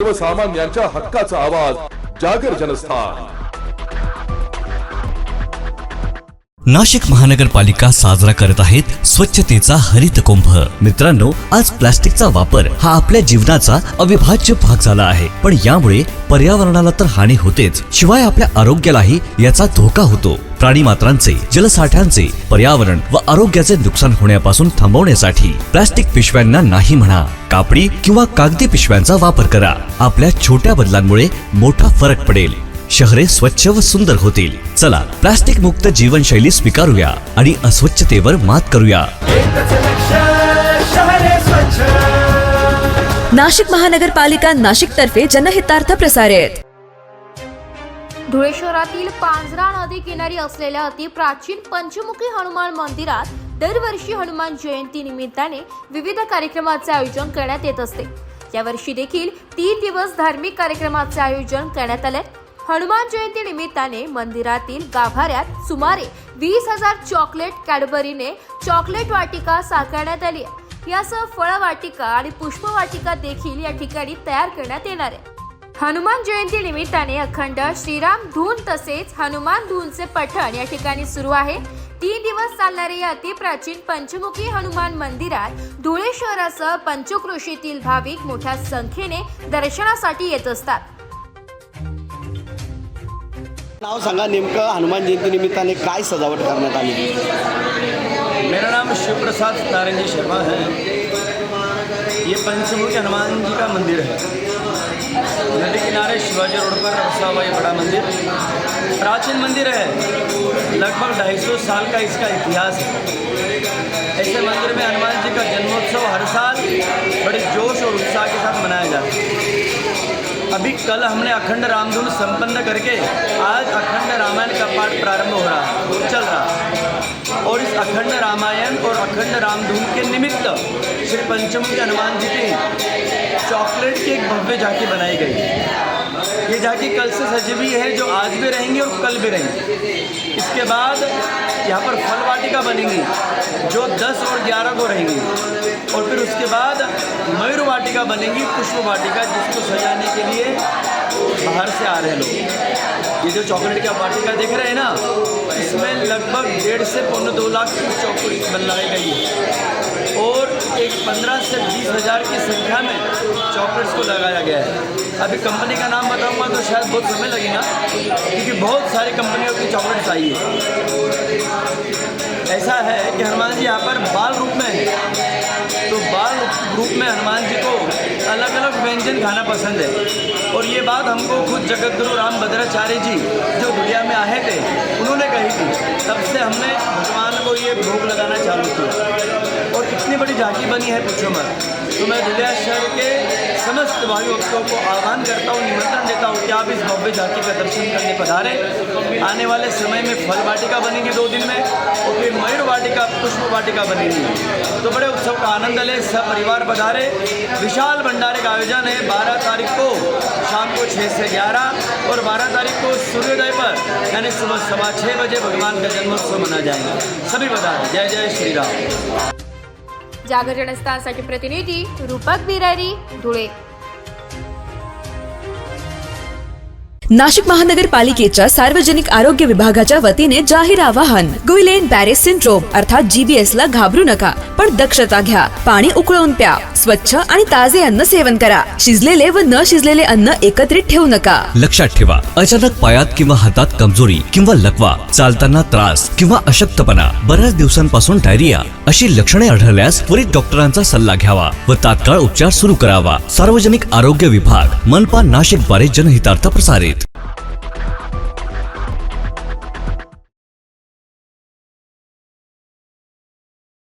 सर्वसामान्यांच्या हक्काचा आवाज जागर जनस्थान। नाशिक महानगरपालिका साजरा करत आहेत स्वच्छतेचा हरित कुंभ। मित्रांनो, आज प्लास्टिकचा वापर हा आपल्या जीवनाचा अविभाज्य भाग झाला आहे, पण यामुळे पर्यावरणाला तर हानी होतेच, शिवाय आपल्या आरोग्यालाही याचा धोका होतो। प्राणी मात्रांचे, जलसाठ्यांचे, पर्यावरण व आरोग्याचे नुकसान होण्यापासून थांबवण्यासाठी प्लास्टिक पिशव्यांना नाही म्हणा, कापडी किंवा कागदी पिशव्यांचा वापर करा। आपल्या छोट्या बदलांमुळे मोठा फरक पडेल, शहरे स्वच्छ व सुंदर होतील। चला, प्लास्टिक मुक्त जीवनशैली स्वीकारूया आणि अस्वच्छतेवर मात करूया। नाशिक महानगरपालिका नाशिक तर्फे जनहितार्थ प्रसारित। धुळे शहरातील पांझरा नदी किनारी असलेल्या अतिप्राचीन पंचमुखी हनुमान मंदिरात दरवर्षी हनुमान जयंती निमित्ताने विविध कार्यक्रमाचे आयोजन करण्यात येत असते। यावर्षी देखील 3 दिवस धार्मिक कार्यक्रमाचे आयोजन करण्यात आले। हनुमान जयंती निमित्ताने मंदिरातील गाभाऱ्यात सुमारे 20,000 चॉकलेट कॅडबरीने चॉकलेट वाटिका साकारण्यात आली आहे। यासह फळवाटिका आणि पुष्पवाटिका देखील या ठिकाणी तयार करण्यात येणार आहे। हनुमान जयंती निमित्ताने अखंड श्रीराम धून तसेच हनुमान धूनचे पठण या ठिकाणी सुरू आहे। 3 दिवस चालणारे या अतिप्राचीन पंचमुखी हनुमान मंदिरात धुळे शहरासह पंचक्रोशीतील भाविक मोठ्या संख्येने दर्शनासाठी येत असतात। नाव सांगा, नेमकं हनुमान जयंती निमित्ताने काय सजावट करण्यात आली? मेरा नाम शिव प्रसाद नारायण शर्मा है। ये पंचमुखी हनुमान जी का मंदिर है। नदी किनारे शिवाजी रोड पर बसा हुआ ये बड़ा मंदिर प्राचीन मंदिर है। लगभग 250 साल का इसका इतिहास है। ऐसे मंदिर में हनुमान जी का जन्मोत्सव हर साल बड़े जोश और उत्साह के साथ मनाया जाता है। अभी कल हमने अखंड रामधुन संपन्न करके आज अखंड रामायण का पाठ प्रारंभ हो रहा है, चल रहा है। और इस अखंड रामायण और अखंड रामधुन के निमित्त श्री पंचमुखी हनुमान जी की चॉकलेट की एक भव्य झांकी बनाई गई। ये झांकी कल से सजी हुई है, जो आज भी रहेंगी और कल भी रहेंगी। इसके बाद यहाँ पर फल वाटिका बनेंगी जो 10 और 11 को रहेंगी, और फिर उसके बाद मयूर वाटिका बनेंगी, पुष्प वाटिका, जिसको सजाने के लिए बाहर से आ रहे हैं लोग। ये जो चॉकलेट की वाटिका देख रहे हैं ना, इसमें लगभग 1.5 से 2 लाख की चॉकलेट बनाई गई है, और एक 15 से 20 हज़ार की संख्या में चॉकलेट्स को लगाया गया है। अभी कंपनी का नाम बताऊंगा तो शायद बहुत समय लगेगा, क्योंकि बहुत सारी कंपनियों की चॉकलेट्स आई है। ऐसा है कि हनुमान जी यहाँ पर बाल रूप में है, तो बाल रूप में हनुमान जी को अलग अलग व्यंजन खाना पसंद है। और ये बात हमको खुद जगतगुरु राम भद्राचार्य जी जो दुनिया में आए थे उन्होंने कही थी, तब से हमने भगवान को ये भोग लगाना चालू किया, और इतनी बड़ी झांकी बनी है पूछो मत। तो मैं धुलिया शहर के समस्त भाई भक्तों को आह्वान करता हूँ, निमंत्रण देता हूँ कि आप इस भव्य झांकी का दर्शन करने पधारें। आने वाले समय में फल वाटिका बनेगी 2 दिन में, और फिर मयूर वाटिका, पुष्प वाटिका बनेगी। तो बड़े उत्सव का आनंद ले, सब परिवार पधारे। विशाल भंडारे का आयोजन है 12 तारीख को शाम को 6 से 11, और 12 तारीख को सूर्योदय पर यानी सुबह 6:15 बजे भगवान का जन्मोत्सव मनाया जाएगा। सभी पधारे। जय जय श्री राम। जागर जनस्थानसाठी प्रतिनिधी रूपक बिरारी, धुळे। नाशिक महानगरपालिकेच्या सार्वजनिक आरोग्य विभागाच्या वतीने जाहीर आवाहन। गुइलेन बॅरे सिंड्रोम अर्थात GBS ला घाबरू नका, पण दक्षता घ्या। पाणी उकळून प्या, स्वच्छ आणि ताजे अन्न सेवन करा। शिजलेले व न शिजलेले अन्न एकत्रित ठेवू नका। लक्षात ठेवा, अचानक पायात किंवा हातात कमजोरी किंवा लकवा, चालताना त्रास किंवा अशक्तपणा, बऱ्याच दिवसांपासून डायरिया अशी लक्षणे आढळल्यास त्वरित डॉक्टरांचा सल्ला घ्यावा व तात्काळ उपचार सुरू करावा। सार्वजनिक आरोग्य विभाग, मनपा नाशिक द्वारे जनहितार्थ प्रसारित।